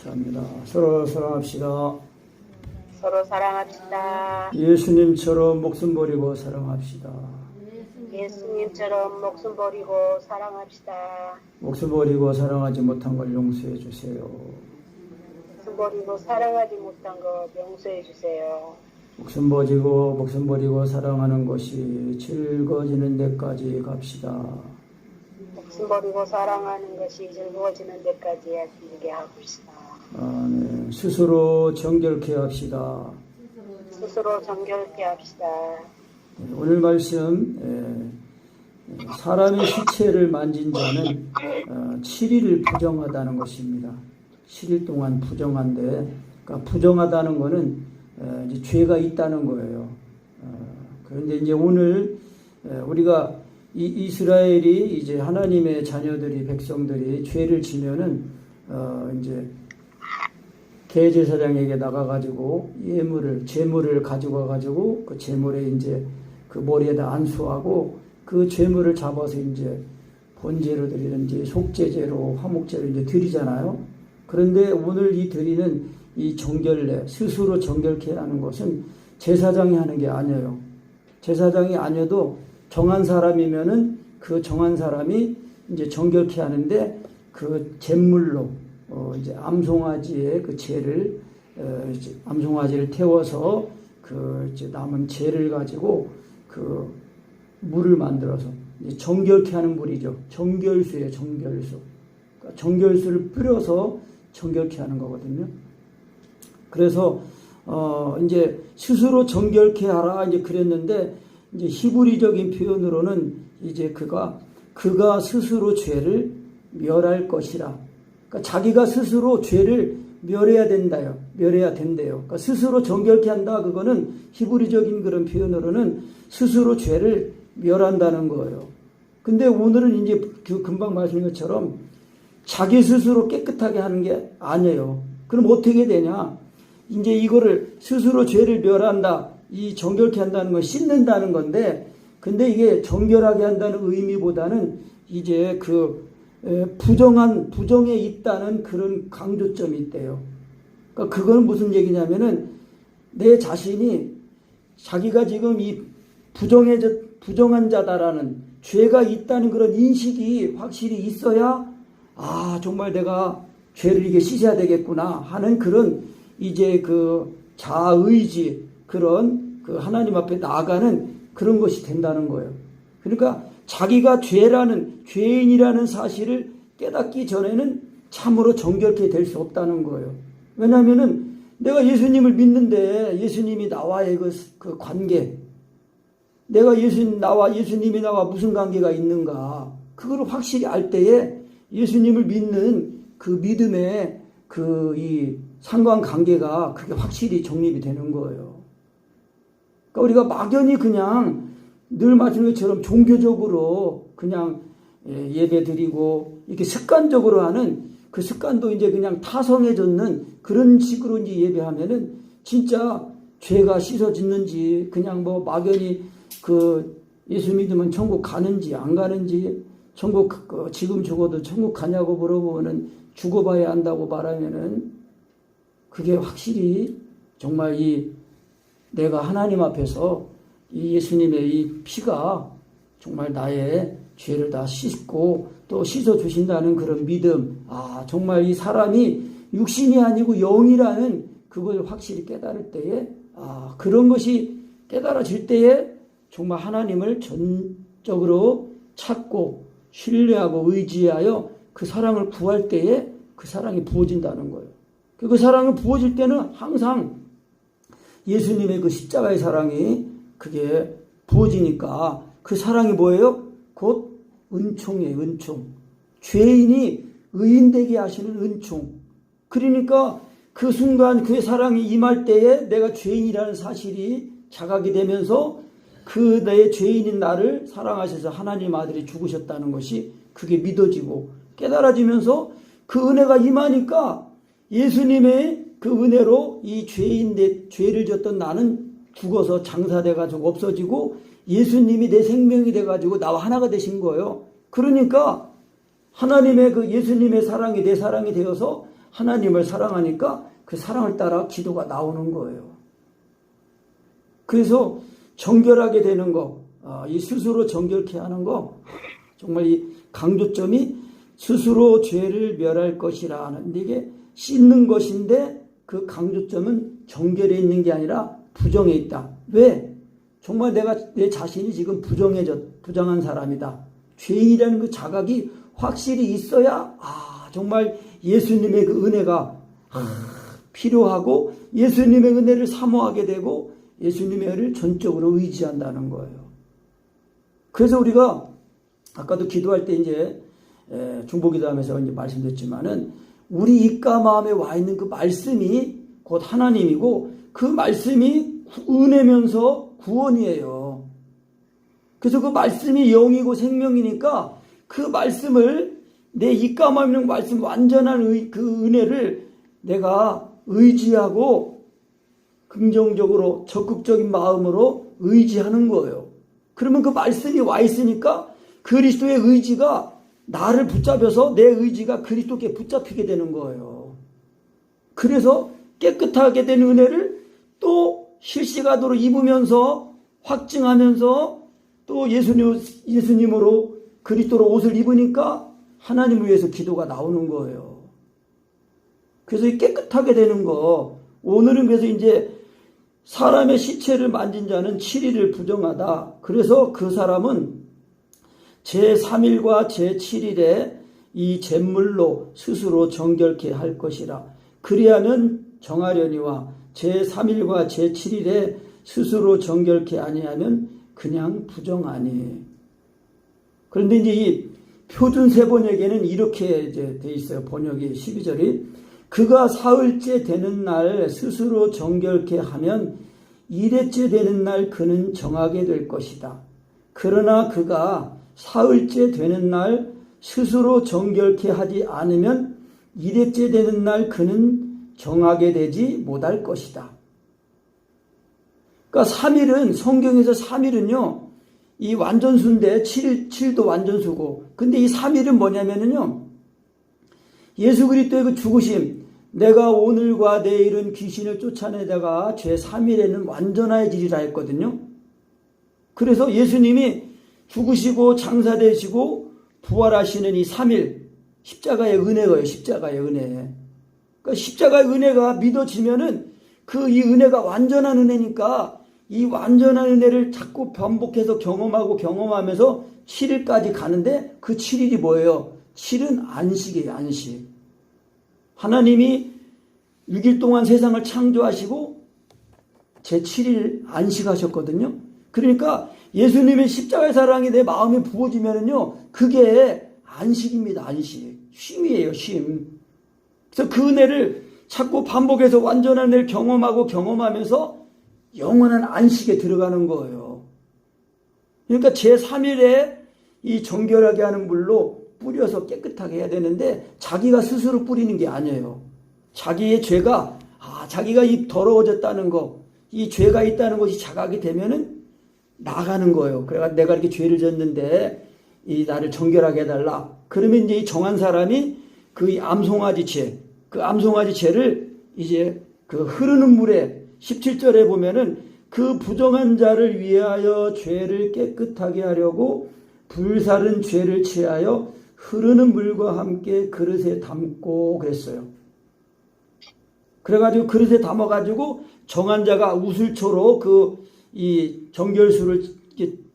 감사합니다. 서로 사랑합시다. 서로 사랑합시다. 예수님처럼 목숨 버리고 사랑합시다. 예수님처럼 목숨 버리고 사랑합시다. 목숨 버리고 사랑하지 못한 걸 용서해 주세요. 목숨 버리고 사랑하지 못한 것 용서해 주세요. 목숨 버리고 사랑하는 것이 즐거워지는 데까지 갑시다. 목숨 버리고 사랑하는 것이 즐거워지는 데까지 하게 합시다. 네. 스스로 정결케 합시다. 스스로 정결케 합시다. 오늘 말씀 사람의 시체를 만진 자는 7일을 부정하다는 것입니다. 7일 동안 부정한데, 그러니까 부정하다는 것은 이제 죄가 있다는 거예요. 그런데 이제 오늘 우리가 이스라엘이 이제 하나님의 자녀들이, 백성들이 죄를 지면은 이제 대제사장에게 나가가지고 제물을 가지고 가가지고 그 제물에 이제 그 머리에다 안수하고 그 제물을 잡아서 이제 번제로 드리는지 속죄제로 화목제로 이제 드리잖아요. 그런데 오늘 이 드리는 이 정결례, 스스로 정결케 하는 것은 제사장이 하는 게 아니에요. 제사장이 아니어도 정한 사람이면은 그 정한 사람이 이제 정결케 하는데 그 제물로 이제 암송아지의 그 재를 이제 암송아지를 태워서 그 이제 남은 재를 가지고 그 물을 만들어서 이제 정결케 하는 물이죠. 정결수예요, 정결수. 그러니까 정결수를 뿌려서 정결케 하는 거거든요. 그래서 이제 스스로 정결케 하라 이제 그랬는데 이제 히브리적인 표현으로는 이제 그가 스스로 죄를 멸할 것이라. 그러니까 자기가 스스로 죄를 멸해야 된다요. 멸해야 된대요. 그러니까 스스로 정결케 한다. 그거는 히브리적인 그런 표현으로는 스스로 죄를 멸한다는 거예요. 근데 오늘은 이제 그 금방 말씀드린 것처럼 자기 스스로 깨끗하게 하는 게 아니에요. 그럼 어떻게 되냐? 이제 이거를 스스로 죄를 멸한다. 이 정결케 한다는 건 씻는다는 건데, 근데 이게 정결하게 한다는 의미보다는 이제 그 부정에 있다는 그런 강조점이 있대요. 그러니까 그건 무슨 얘기냐면은 내 자신이 자기가 지금 이 부정한 자다라는 죄가 있다는 그런 인식이 확실히 있어야 정말 내가 죄를 이게 씻어야 되겠구나 하는 그런 이제 그 자의지 그런 그 하나님 앞에 나아가는 그런 것이 된다는 거예요. 그러니까 자기가 죄인이라는 사실을 깨닫기 전에는 참으로 정결케 될 수 없다는 거예요. 왜냐하면은 내가 예수님을 믿는데 예수님이 나와의 그 관계, 내가 예수님이 나와 무슨 관계가 있는가, 그걸 확실히 알 때에 예수님을 믿는 그 믿음의 이 상관관계가 그게 확실히 정립이 되는 거예요. 그러니까 우리가 막연히 그냥 늘 말씀드린 것처럼 종교적으로 그냥 예배 드리고 이렇게 습관적으로 하는 그 습관도 이제 그냥 타성해졌는 그런 식으로 이제 예배하면은 진짜 죄가 씻어졌는지 그냥 뭐 막연히 그 예수 믿으면 천국 가는지 안 가는지 천국 지금 죽어도 천국 가냐고 물어보면은 죽어봐야 한다고 말하면은 그게 확실히 정말 내가 하나님 앞에서 이 예수님의 이 피가 정말 나의 죄를 다 씻고 또 씻어주신다는 그런 믿음, 정말 이 사람이 육신이 아니고 영이라는 그걸 확실히 깨달을 때에, 그런 것이 깨달아질 때에 정말 하나님을 전적으로 찾고 신뢰하고 의지하여 그 사랑을 구할 때에 그 사랑이 부어진다는 거예요. 그 사랑이 부어질 때는 항상 예수님의 그 십자가의 사랑이 그게 부어지니까 그 사랑이 뭐예요? 곧 은총이에요, 은총. 죄인이 의인되게 하시는 은총. 그러니까 그 순간 그 사랑이 임할 때에 내가 죄인이라는 사실이 자각이 되면서 그 내 죄인인 나를 사랑하셔서 하나님 아들이 죽으셨다는 것이 그게 믿어지고 깨달아지면서 그 은혜가 임하니까 예수님의 그 은혜로 이 죄를 졌던 나는 죽어서 장사돼가지고 없어지고 예수님이 내 생명이 돼가지고 나와 하나가 되신 거예요. 그러니까 하나님의 그 예수님의 사랑이 내 사랑이 되어서 하나님을 사랑하니까 그 사랑을 따라 기도가 나오는 거예요. 그래서 정결하게 되는 거, 이 스스로 정결케 하는 거, 정말 이 강조점이 스스로 죄를 멸할 것이라 하는데, 이게 씻는 것인데 그 강조점은 정결에 있는 게 아니라 부정에 있다. 왜? 정말 내 자신이 지금 부정한 사람이다. 죄인이라는 그 자각이 확실히 있어야 정말 예수님의 그 은혜가 필요하고 예수님의 은혜를 사모하게 되고 예수님의 은혜를 전적으로 의지한다는 거예요. 그래서 우리가 아까도 기도할 때 이제 중보기도하면서 이제 말씀드렸지만은 우리 입과 마음에 와 있는 그 말씀이 곧 하나님이고 그 말씀이 은혜면서 구원이에요. 그래서 그 말씀이 영이고 생명이니까 그 말씀을 내 입과 마음에 있는 말씀 완전한 그 은혜를 내가 의지하고 긍정적으로 적극적인 마음으로 의지하는 거예요. 그러면 그 말씀이 와 있으니까 그리스도의 의지가 나를 붙잡아서 내 의지가 그리스도께 붙잡히게 되는 거예요. 그래서 깨끗하게 된 은혜를 또 실시간으로 입으면서 확증하면서 또 예수님으로 그리스도로 옷을 입으니까 하나님을 위해서 기도가 나오는 거예요. 그래서 깨끗하게 되는 거, 오늘은 그래서 이제 사람의 시체를 만진 자는 7일을 부정하다. 그래서 그 사람은 제3일과 제7일에 이 잿물로 스스로 정결케 할 것이라. 그리하면 정하려니와 제3일과 제7일에 스스로 정결케 아니하면 그냥 부정하니. 그런데 이제 이 표준 세번역에는 이렇게 이제 돼 있어요. 번역이 12절이 그가 사흘째 되는 날 스스로 정결케 하면 일회째 되는 날 그는 정하게 될 것이다. 그러나 그가 사흘째 되는 날 스스로 정결케 하지 않으면 일회째 되는 날 그는 정하게 되지 못할 것이다. 그러니까 3일은 성경에서 3일은요. 이 완전수인데 7도 완전수고 근데 이 3일은 뭐냐면요. 예수 그리스도의 그 죽으심 내가 오늘과 내일은 귀신을 쫓아내다가 제3일에는 완전해지리라 했거든요. 그래서 예수님이 죽으시고 장사되시고 부활하시는 이 3일 십자가의 은혜예요. 십자가의 은혜. 그러니까 십자가의 은혜가 믿어지면은 그 이 은혜가 완전한 은혜니까 이 완전한 은혜를 자꾸 반복해서 경험하면서 7일까지 가는데 그 7일이 뭐예요? 7은 안식이에요. 안식. 하나님이 6일 동안 세상을 창조하시고 제7일 안식하셨거든요. 그러니까 예수님의 십자가의 사랑이 내 마음에 부어지면은요, 그게 안식입니다. 안식. 쉼이에요. 쉼. 그래서 그 은혜를 자꾸 반복해서 완전한 은혜를 경험하면서 영원한 안식에 들어가는 거예요. 그러니까 제3일에 이 정결하게 하는 물로 뿌려서 깨끗하게 해야 되는데 자기가 스스로 뿌리는 게 아니에요. 자기의 죄가 자기가 이 더러워졌다는 거, 이 죄가 있다는 것이 자각이 되면은 나가는 거예요. 그래가 내가 이렇게 죄를 졌는데 이 나를 정결하게 해달라. 그러면 이제 이 정한 사람이 그 암송아지 죄, 그 암송아지 죄를 이제 그 흐르는 물에 17절에 보면은 그 부정한 자를 위하여 죄를 깨끗하게 하려고 불사른 죄를 취하여 흐르는 물과 함께 그릇에 담고 그랬어요. 그래가지고 그릇에 담아가지고 정한 자가 우슬초로 그 이 정결수를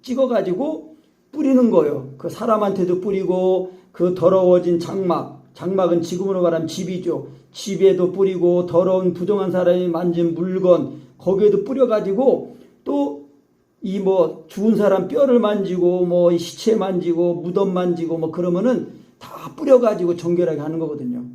찍어가지고 뿌리는 거예요. 그 사람한테도 뿌리고 그 더러워진 장막은 지금으로 말하면 집이죠. 집에도 뿌리고 더러운 부정한 사람이 만진 물건 거기에도 뿌려가지고 또 이 뭐 죽은 사람 뼈를 만지고 뭐 시체 만지고 무덤 만지고 뭐 그러면은 다 뿌려가지고 정결하게 하는 거거든요.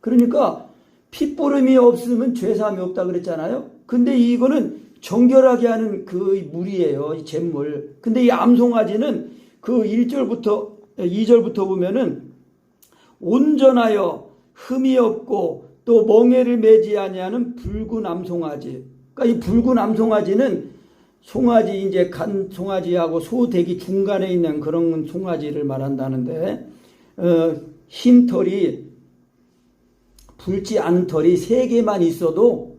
그러니까 핏보름이 없으면 죄사함이 없다 그랬잖아요. 근데 이거는 정결하게 하는 그 물이에요. 이 잿물. 근데 이 암송아지는 그 1절부터 2절부터 보면은 온전하여 흠이 없고 또 멍에를 매지 아니하는 붉은 암송아지. 그러니까 이 붉은 암송아지는 송아지 이제 간 송아지하고 소돼지 중간에 있는 그런 송아지를 말한다는데 흰 털이 붉지 않은 털이 3개만 있어도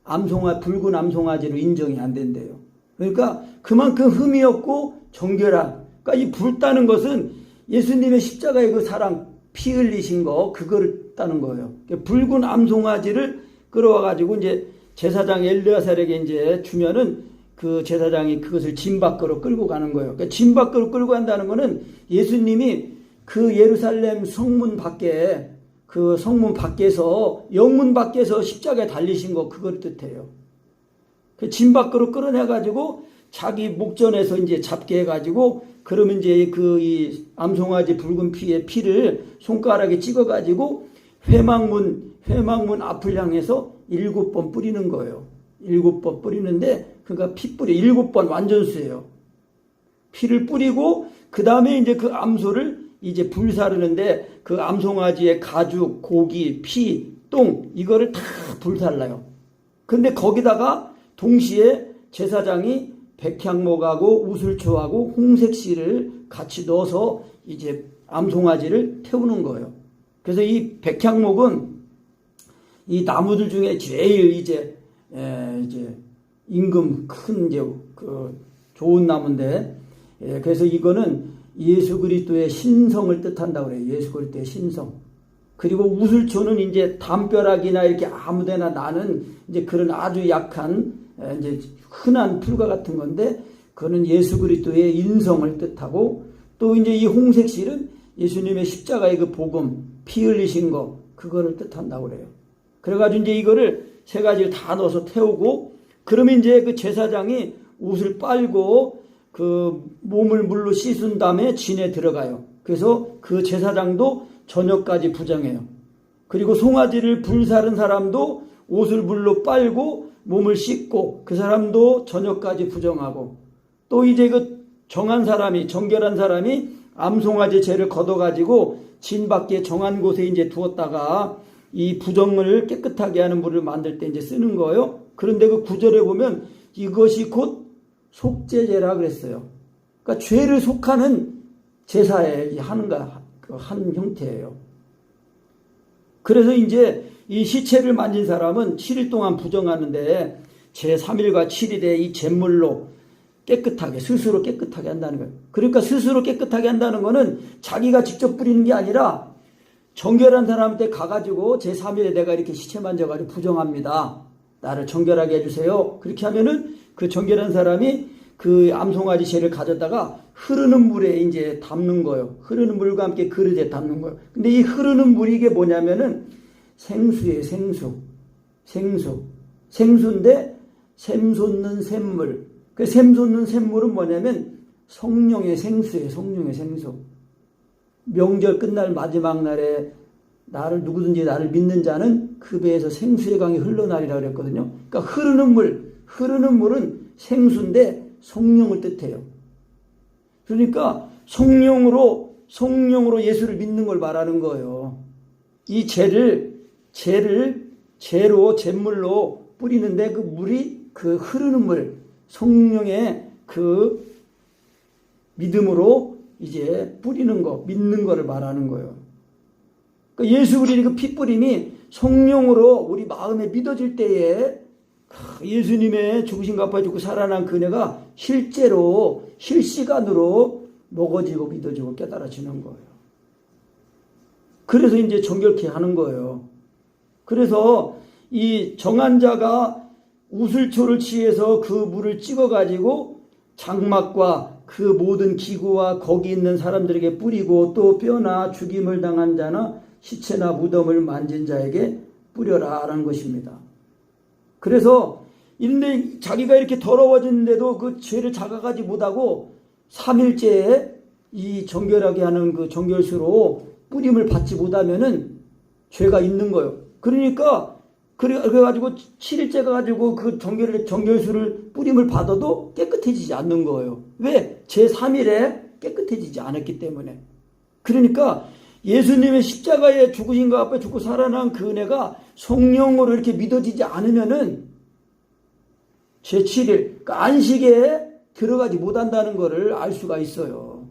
붉은 암송아지로 인정이 안 된대요. 그러니까 그만큼 흠이 없고 정결한, 그러니까 이 붉다는 것은 예수님의 십자가의 그 사랑, 피 흘리신 거, 그거를 따는 거예요. 붉은 암송아지를 끌어와가지고 이제 제사장 엘르야살에게 이제 주면은 그 제사장이 그것을 진 밖으로 끌고 가는 거예요. 그러니까 진 밖으로 끌고 간다는 거는 예수님이 그 예루살렘 성문 밖에, 그 성문 밖에서, 영문 밖에서 십자가에 달리신 거, 그걸 뜻해요. 그 진 밖으로 끌어내가지고 자기 목전에서 이제 잡게 해가지고, 그러면 이제 이 암송아지 붉은 피의 피를 손가락에 찍어가지고 회막문 앞을 향해서 7번 뿌리는 거예요. 7번 뿌리는데, 그러니까 피 뿌려 7번 완전수예요. 피를 뿌리고 그 다음에 이제 그 암소를 이제 불사르는데, 그 암송아지의 가죽, 고기, 피, 똥, 이거를 다 불살라요. 근데 거기다가 동시에 제사장이 백향목하고 우슬초하고 홍색씨를 같이 넣어서 이제 암송아지를 태우는 거예요. 그래서 이 백향목은 이 나무들 중에 제일 이제 임금 큰 이제 그 좋은 나무인데, 그래서 이거는 예수 그리스도의 신성을 뜻한다고 그래요. 예수 그리스도의 신성. 그리고 우슬초는 이제 담벼락이나 이렇게 아무데나 나는 이제 그런 아주 약한 이제 흔한 풀과 같은 건데, 그거는 예수 그리스도의 인성을 뜻하고, 또 이제 이 홍색실은 예수님의 십자가의 그 복음, 피 흘리신 거, 그거를 뜻한다고 그래요. 그래가지고 이제 이거를 3가지를 다 넣어서 태우고, 그러면 이제 그 제사장이 옷을 빨고 그 몸을 물로 씻은 다음에 진에 들어가요. 그래서 그 제사장도 저녁까지 부정해요. 그리고 송아지를 불사른 사람도 옷을 물로 빨고 몸을 씻고 그 사람도 저녁까지 부정하고, 또 이제 그 정한 사람이, 정결한 사람이 암송아지 죄를 걷어가지고 진 밖에 정한 곳에 이제 두었다가 이 부정을 깨끗하게 하는 물을 만들 때 이제 쓰는 거예요. 그런데 그 9절에 보면 이것이 곧 속죄제라 그랬어요. 그러니까 죄를 속하는 제사에 한 형태예요. 그래서 이제 이 시체를 만진 사람은 7일 동안 부정하는데, 제3일과 7일에 이 잿물로 깨끗하게, 스스로 깨끗하게 한다는 거예요. 그러니까 스스로 깨끗하게 한다는 거는 자기가 직접 뿌리는 게 아니라 정결한 사람한테 가가지고 제3일에 내가 이렇게 시체 만져가지고 부정합니다. 나를 정결하게 해주세요. 그렇게 하면은 그 정결한 사람이 그 암송아지 새를 가져다가 흐르는 물에 이제 담는 거예요. 흐르는 물과 함께 그릇에 담는 거예요. 근데 이 흐르는 물이 이게 뭐냐면은 생수예요, 생수. 생수인데 샘 솟는 샘물. 그 샘 솟는 샘물은 뭐냐면 성령의 생수예요, 성령의 생수. 명절 끝날 마지막 날에 누구든지 나를 믿는 자는 그 배에서 생수의 강이 흘러나리라 그랬거든요. 그러니까 흐르는 물은 생수인데 성령을 뜻해요. 그러니까 성령으로 예수를 믿는 걸 말하는 거예요. 이 잿물로 뿌리는데 그 물이 그 흐르는 물, 성령의 그 믿음으로 이제 뿌리는 거, 믿는 거를 말하는 거예요. 그러니까 예수 그리스도의 그 피 뿌림이 성령으로 우리 마음에 믿어질 때에 예수님의 죽으신 갚아 죽고 살아난 그네가 실제로 실시간으로 먹어지고 믿어지고 깨달아지는 거예요. 그래서 이제 정결케 하는 거예요. 그래서 이 정한 자가 우슬초를 취해서 그 물을 찍어가지고 장막과 그 모든 기구와 거기 있는 사람들에게 뿌리고, 또 뼈나 죽임을 당한 자나 시체나 무덤을 만진 자에게 뿌려라라는 것입니다. 그래서 근데 자기가 이렇게 더러워졌는데도 그 죄를 자각하지 못하고 3일째에 이 정결하게 하는 그 정결수로 뿌림을 받지 못하면은 죄가 있는 거예요. 그러니까 그래가지고 7일째 가지고 그 정결수를 뿌림을 받아도 깨끗해지지 않는 거예요. 왜? 제3일에 깨끗해지지 않았기 때문에. 그러니까 예수님의 십자가에 죽으신 것 앞에 죽고 살아난 그 은혜가 성령으로 이렇게 믿어지지 않으면은 제7일, 그러니까 안식에 들어가지 못한다는 것을 알 수가 있어요.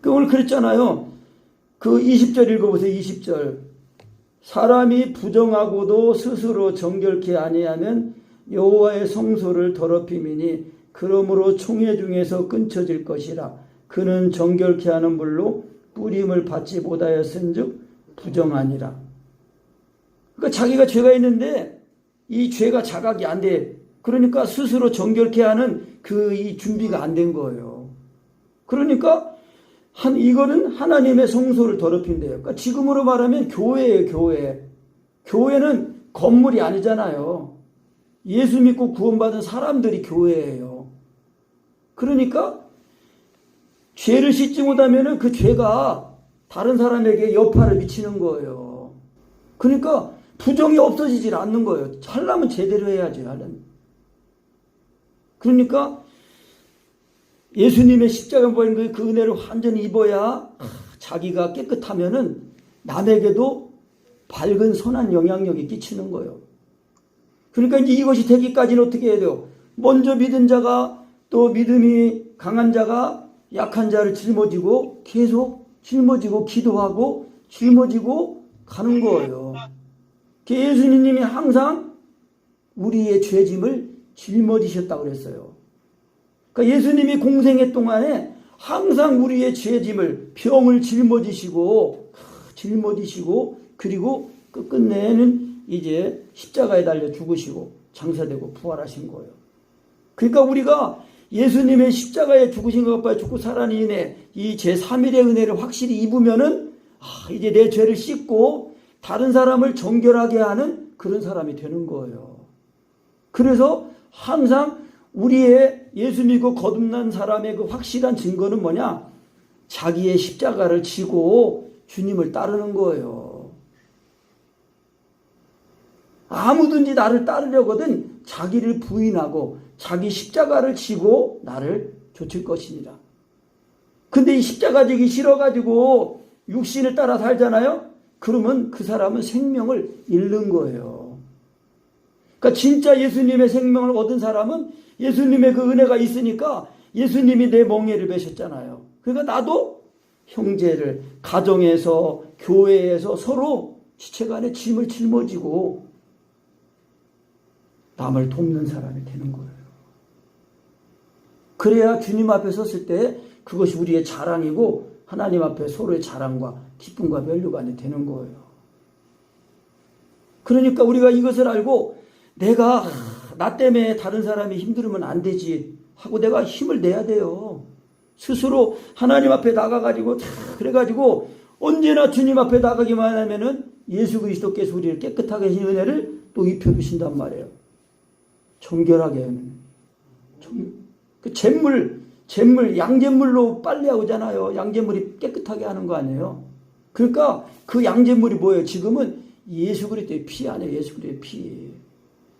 오늘 그랬잖아요. 그 20절 읽어보세요. 20절. 사람이 부정하고도 스스로 정결케 아니하면 여호와의 성소를 더럽힘이니 그러므로 총회 중에서 끊쳐질 것이라. 그는 정결케 하는 불로 뿌림을 받지 못하였은즉 부정하니라. 그러니까 자기가 죄가 있는데 이 죄가 자각이 안 돼. 그러니까 스스로 정결케 하는 이 준비가 안 된 거예요. 그러니까 이거는 하나님의 성소를 더럽힌대요. 그러니까 지금으로 말하면 교회예요, 교회. 교회는 건물이 아니잖아요. 예수 믿고 구원받은 사람들이 교회예요. 그러니까 죄를 씻지 못하면 그 죄가 다른 사람에게 여파를 미치는 거예요. 그러니까 부정이 없어지질 않는 거예요. 하려면 제대로 해야지, 하려면. 그러니까 예수님의 십자가 보인 그 은혜를 완전히 입어야 자기가 깨끗하면은 남에게도 밝은 선한 영향력이 끼치는 거예요. 그러니까 이제 이것이 되기까지는 어떻게 해야 돼요? 먼저 믿은 자가 또 믿음이 강한 자가 약한 자를 짊어지고 계속 짊어지고 기도하고 짊어지고 가는 거예요. 예수님이 항상 우리의 죄짐을 짊어지셨다고 그랬어요. 그러니까 예수님이 공생애 동안에 항상 우리의 죄짐을 병을 짊어지시고 그리고 끝내는 이제 십자가에 달려 죽으시고 장사되고 부활하신 거예요. 그러니까 우리가 예수님의 십자가에 죽으신 것과 죽고 살아난 은혜, 이 제3일의 은혜를 확실히 입으면은 이제 내 죄를 씻고 다른 사람을 정결하게 하는 그런 사람이 되는 거예요. 그래서 항상 우리의 예수 믿고 거듭난 사람의 그 확실한 증거는 뭐냐? 자기의 십자가를 지고 주님을 따르는 거예요. 아무든지 나를 따르려거든 자기를 부인하고 자기 십자가를 지고 나를 좇을 것이니라. 근데 이 십자가 지기 싫어가지고 육신을 따라 살잖아요? 그러면 그 사람은 생명을 잃는 거예요. 그러니까 진짜 예수님의 생명을 얻은 사람은 예수님의 그 은혜가 있으니까 예수님이 내 멍에를 매셨잖아요. 그러니까 나도 형제를 가정에서 교회에서 서로 지체간에 짐을 짊어지고 남을 돕는 사람이 되는 거예요. 그래야 주님 앞에 섰을 때 그것이 우리의 자랑이고 하나님 앞에 서로의 자랑과 기쁨과 면류관이 되는 거예요. 그러니까 우리가 이것을 알고 내가 나 때문에 다른 사람이 힘들으면 안 되지 하고 내가 힘을 내야 돼요. 스스로 하나님 앞에 나가가지고 그래가지고 언제나 주님 앞에 나가기만 하면은 예수 그리스도께서 우리를 깨끗하게 하신 은혜를 또 입혀주신단 말이에요. 정결하게 하는. 그 잿물, 양잿물로 빨래하잖아요. 양잿물이 깨끗하게 하는 거 아니에요. 그러니까 그 양잿물이 뭐예요? 지금은 예수 그리스도의 피 아니에요. 예수 그리스도의 피.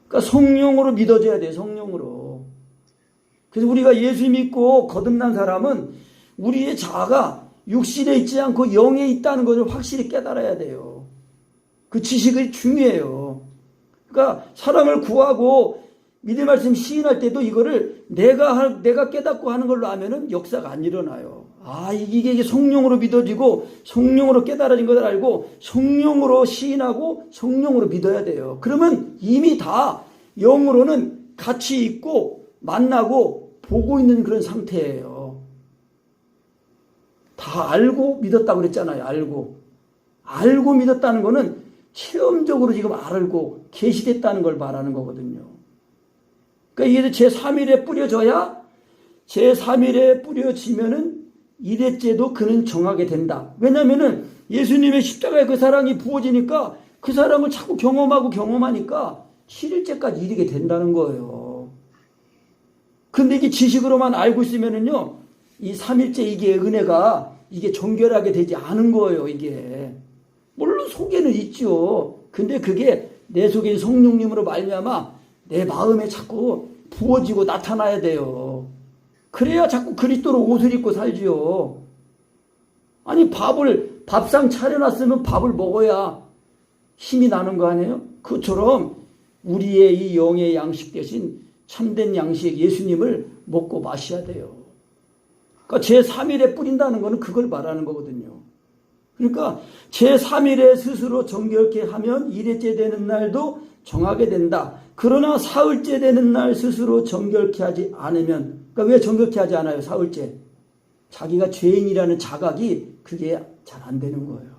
그러니까 성령으로 믿어줘야 돼요. 성령으로. 그래서 우리가 예수 믿고 거듭난 사람은 우리의 자아가 육신에 있지 않고 영에 있다는 것을 확실히 깨달아야 돼요. 그 지식이 중요해요. 그러니까 사람을 구하고 믿음 말씀 시인할 때도 이거를 내가 깨닫고 하는 걸로 하면은 역사가 안 일어나요. 이게 성령으로 믿어지고 성령으로 깨달아진 것을 알고 성령으로 시인하고 성령으로 믿어야 돼요. 그러면 이미 다 영으로는 같이 있고 만나고 보고 있는 그런 상태예요. 다 알고 믿었다고 그랬잖아요. 알고 믿었다는 거는 체험적으로 지금 알고 계시됐다는 걸 말하는 거거든요. 그러니까 이게 제3일에 뿌려져야 제3일에 뿌려지면은 이래째도 그는 정하게 된다. 왜냐면은 예수님의 십자가에 그 사랑이 부어지니까 그 사랑을 자꾸 경험하니까 7일째까지 이르게 된다는 거예요. 근데 이게 지식으로만 알고 있으면은요, 이 3일째 이게 은혜가 이게 정결하게 되지 않은 거예요, 이게. 물론 속에는 있죠. 근데 그게 내 속에 성령님으로 말미암아 내 마음에 자꾸 부어지고 나타나야 돼요. 그래야 자꾸 그리스도로 옷을 입고 살지요. 아니 밥상 차려놨으면 밥을 먹어야 힘이 나는 거 아니에요? 그처럼 우리의 이 영의 양식 대신 참된 양식 예수님을 먹고 마셔야 돼요. 그러니까 제3일에 뿌린다는 거는 그걸 말하는 거거든요. 그러니까 제3일에 스스로 정결케 하면 1회째 되는 날도 정하게 된다. 그러나 사흘째 되는 날 스스로 정결케 하지 않으면, 그러니까 왜 정결케 하지 않아요? 사흘째. 자기가 죄인이라는 자각이 그게 잘 안 되는 거예요.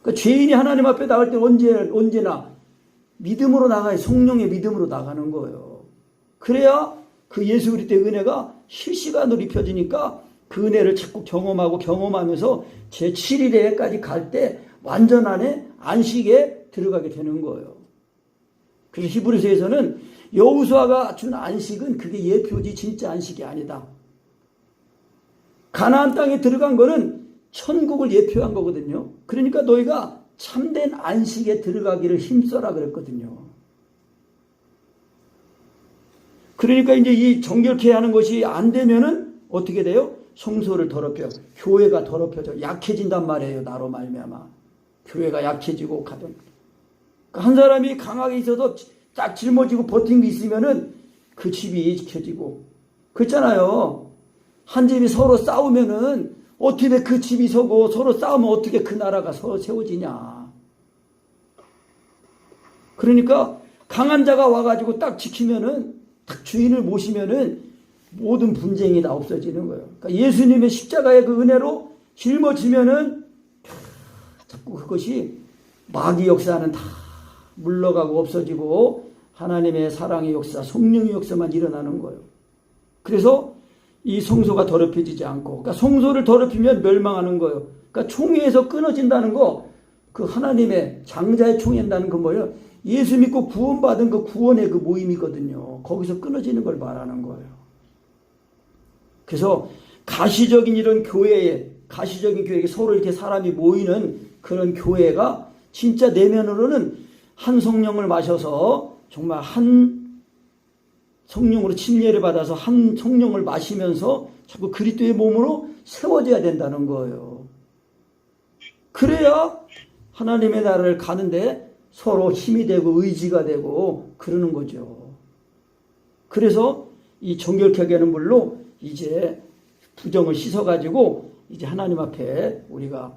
그러니까 죄인이 하나님 앞에 나갈 때 언제나 믿음으로 나가요. 성령의 믿음으로 나가는 거예요. 그래야 그 예수 그리스도의 은혜가 실시간으로 입혀지니까 그 은혜를 자꾸 경험하면서 제7일에까지 갈 때 완전한 안식에 들어가게 되는 거예요. 그래서 히브리서에서는 여호수아가 준 안식은 그게 예표지 진짜 안식이 아니다. 가나안 땅에 들어간 거는 천국을 예표한 거거든요. 그러니까 너희가 참된 안식에 들어가기를 힘써라 그랬거든요. 그러니까 이제 이 정결케 하는 것이 안 되면은 어떻게 돼요? 성소를 더럽혀, 교회가 더럽혀져 약해진단 말이에요. 나로 말미암아 교회가 약해지고 가던. 한 사람이 강하게 있어도 딱 짊어지고 버틴 게 있으면은 그 집이 지켜지고. 그렇잖아요. 한 집이 서로 싸우면은 어떻게 그 집이 서고 서로 싸우면 어떻게 그 나라가 서로 세워지냐. 그러니까 강한 자가 와가지고 딱 지키면은 딱 주인을 모시면은 모든 분쟁이 다 없어지는 거예요. 그러니까 예수님의 십자가의 그 은혜로 짊어지면은 자꾸 그것이 마귀 역사는 다 물러가고 없어지고 하나님의 사랑의 역사, 성령의 역사만 일어나는 거예요. 그래서 이 성소가 더럽혀지지 않고, 그러니까 성소를 더럽히면 멸망하는 거예요. 그러니까 총회에서 끊어진다는 거, 그 하나님의 장자의 총회한다는 건 뭐예요? 예수 믿고 구원받은 그 구원의 그 모임이거든요. 거기서 끊어지는 걸 말하는 거예요. 그래서 가시적인 이런 교회에, 가시적인 교회에 서로 이렇게 사람이 모이는 그런 교회가 진짜 내면으로는 한 성령을 마셔서 정말 한 성령으로 침례를 받아서 한 성령을 마시면서 자꾸 그리스도의 몸으로 세워져야 된다는 거예요. 그래야 하나님의 나라를 가는데 서로 힘이 되고 의지가 되고 그러는 거죠. 그래서 이 정결케 하는 물로 이제 부정을 씻어가지고 이제 하나님 앞에 우리가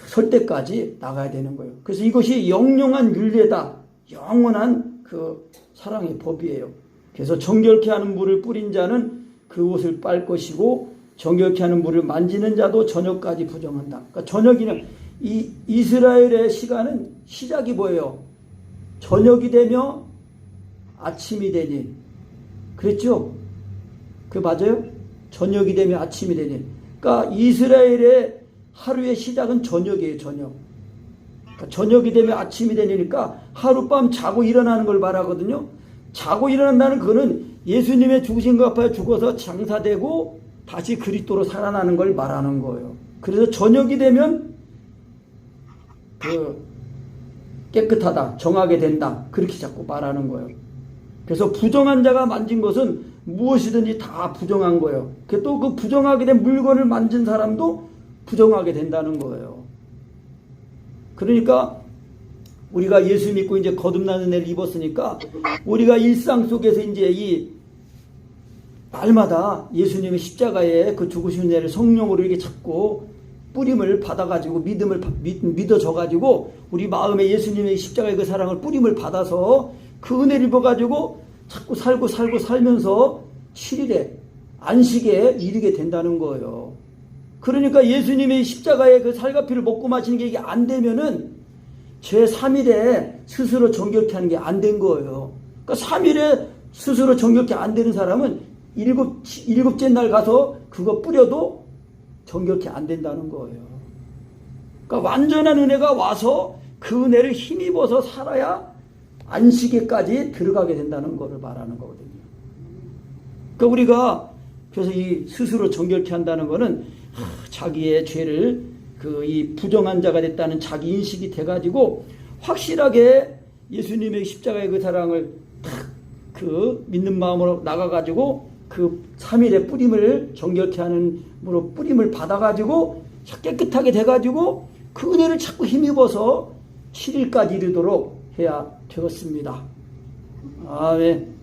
설 때까지 나가야 되는 거예요. 그래서 이것이 영영한 율례다. 영원한 그 사랑의 법이에요. 그래서 정결케 하는 물을 뿌린 자는 그 옷을 빨 것이고 정결케 하는 물을 만지는 자도 저녁까지 부정한다. 그러니까 저녁이는 이 이스라엘의 시간은 시작이 뭐예요? 저녁이 되며 아침이 되니. 그랬죠? 그 맞아요? 저녁이 되며 아침이 되니. 그러니까 이스라엘의 하루의 시작은 저녁이에요. 저녁. 그러니까 저녁이 되면 아침이 되니까 하룻밤 자고 일어나는 걸 말하거든요. 자고 일어난다는 그거는 예수님의 죽으신 것 앞에 죽어서 장사되고 다시 그리스도로 살아나는 걸 말하는 거예요. 그래서 저녁이 되면 그 깨끗하다, 정하게 된다, 그렇게 자꾸 말하는 거예요. 그래서 부정한 자가 만진 것은 무엇이든지 다 부정한 거예요. 또 그 부정하게 된 물건을 만진 사람도 부정하게 된다는 거예요. 그러니까 우리가 예수 믿고 이제 거듭나는 은혜를 입었으니까 우리가 일상 속에서 이제 이 날마다 예수님의 십자가에 그 죽으신 은혜를 성령으로 이렇게 잡고 뿌림을 받아가지고 믿어져가지고 우리 마음에 예수님의 십자가의 그 사랑을 뿌림을 받아서 그 은혜를 입어가지고 자꾸 살면서 7일에 안식에 이르게 된다는 거예요. 그러니까 예수님의 십자가의 그 살갑이를 먹고 마시는 게 이게 안 되면은 제3일에 스스로 정결케 하는 게 안 된 거예요. 그러니까 3일에 스스로 정결케 안 되는 사람은 일곱째 날 가서 그거 뿌려도 정결케 안 된다는 거예요. 그러니까 완전한 은혜가 와서 그 은혜를 힘입어서 살아야 안식에까지 들어가게 된다는 것을 말하는 거거든요. 그러니까 우리가 그래서 이 스스로 정결케 한다는 거는 자기의 죄를 이 부정한 자가 됐다는 자기 인식이 돼가지고 확실하게 예수님의 십자가의 그 사랑을 딱 그 믿는 마음으로 나가가지고 그 3일의 뿌림을 정결케 하는 으로 뿌림을 받아가지고 깨끗하게 돼가지고 그 은혜를 자꾸 힘입어서 7일까지 이르도록 해야 되었습니다. 아멘.